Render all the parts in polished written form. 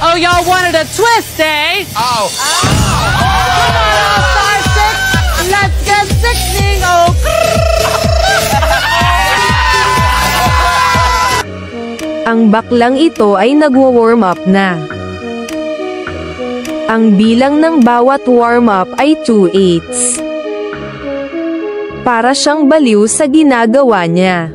Oh, y'all wanted a twist, eh? Oh. Come on, All-Star 6. Let's get sickening. Oh. Ang baklang ito ay nagwo-warm up na. Ang bilang ng bawat warm-up ay 2/8. Para siyang baliw sa ginagawa niya.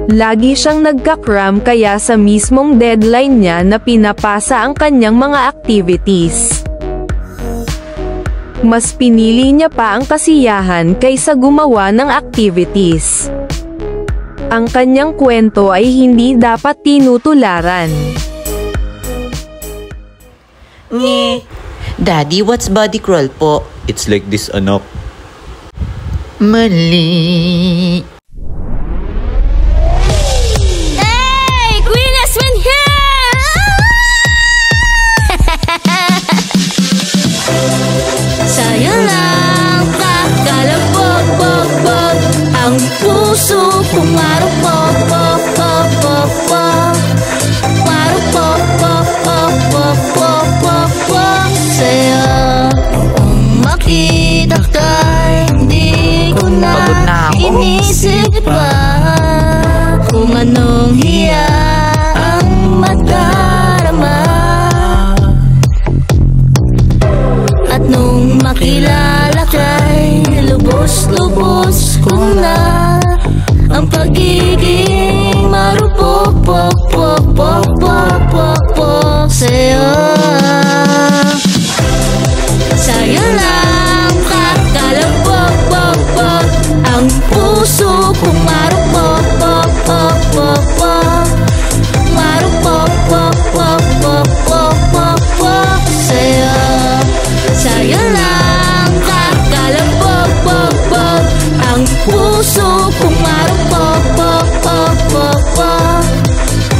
Lagi siyang nagkakram kaya sa mismong deadline niya na pinapasa ang kanyang mga activities. Mas pinili niya pa ang kasiyahan kaysa gumawa ng activities. Ang kanyang kwento ay hindi dapat tinutularan. Daddy, what's body crawl po? It's like this, anak. Mali. Hey! Queen Aswin here! Sa'yo lang kakalabog-bog-bog ang puso kong marupok-pok-pok-pok-pok marupok-pok-pok-pok-pok sa'yo. Kung makita ka'y hindi ko na inisip pa kung anong hiya ang madarama. At nung makilala kay lubos-lubos ko na ang pagiging marupok-pok-pok-pok-pok-pok sa'yo. Sa'yo lang kakalabog-bog-bog ang puso kong marupok-pok-pok-pok-pok marupok-pok-pok-pok-pok-pok sa'yo. Sa'yo lang kakalabog-bog-bog ang puso kong marupok-pok-pok-pok-pok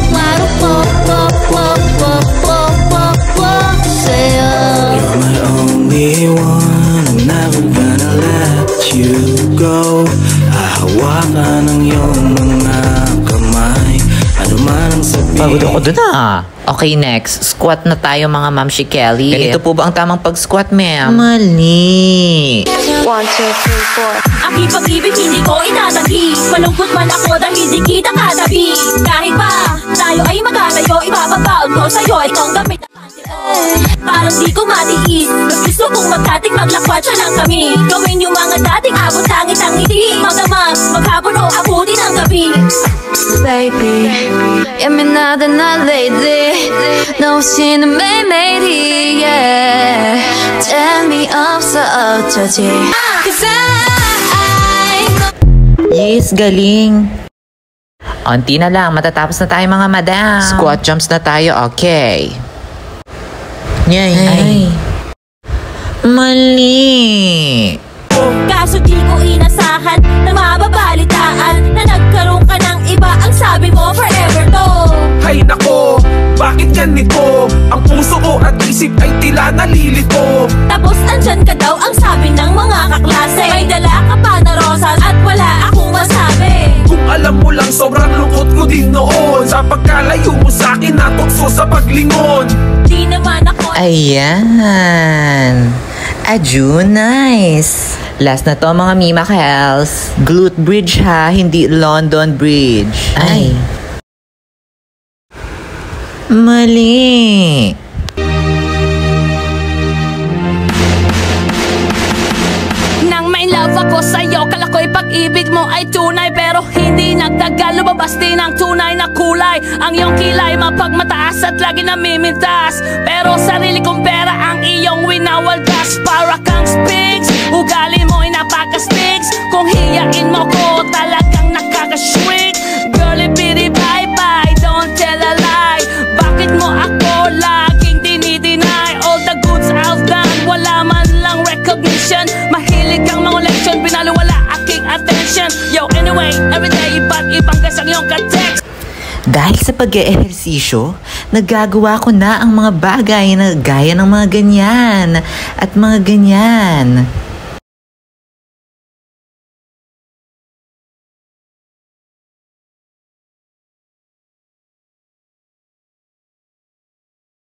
marupok-pok-pok-pok-pok sa'yo. You're my only one, I'm never gonna let you go. Hahawakan ang iyong mga kamay, ano man ang sabihin. Pagod ako dun ah. Okay, next. Squat na tayo mga Ma'am Shikeli. Ganito po ba ang tamang pag-squat, ma'am? Mali. 1, 2, 3, 4. Ang hipag-ibig hindi ko itatanggi. Malungkot man ako dahil hindi kita katabi. Kahit pa tayo ay magkalayo, ibababaon ko sa'yo itong gamit na panty. Parang di ko matiis. Gusto kong magkating maglakwat siya lang kami. Gawin yung mga dating abot langit ang ngiti. Magdamag, magkabuno, abutin ang gabi. Baby, 예민하다 나 lately 너 없이는 매일매일이 yeah 재미없어 어쩌지 Cause Yes, galing. Onti na lang, matatapos na tayo mga madam. Squat jumps na tayo, okay. Yay. Mali. Kaso di ko inasahan na mababalitaan na nagkaroon ka ng iba. Ang sabi mo forever to. Hay nako, bakit ganito? Ang puso ko at isip ay tila nalilito. Tapos andyan ka daw ang sabi ng mga kaklase. May dala ka pa na rosas at wala akong masabi. Kung alam mo lang sobrang lungkot ko din noon sa pagkalayo mo sa akin na tukso sa paglingon. Di naman ako. Ayan. Aju, nice. Last na to mga Mima Kels. Glute bridge ha, hindi London Bridge. Ay. Mali. Nang may love ako sa'yo, kala ko'y pag-ibig mo ay tunay. Pero hindi nagtagal, lumabas din ang tunay na kulay. Ang iyong kilay mapagmataas at lagi namimintas. Pero sarili kong pera ang iyong winawaldas. Para kang spigs, ugali mo'y napaka-stigs. Kung hiyain mo ko, talagang nakaka-shriek. Girlie bitty bye-bye, don't tell a lie. Bakit mo ako laging dinideny? All the goods I've done, wala man lang recognition. Mahilig kang mga leksyon, binaliwala aking attention. Yo, anyway, everyday iba't ibang gas ang iyong ka-text. Dahil sa pag-eehersisyo, nagagawa ko na ang mga bagay na gaya ng mga ganyan at mga ganyan.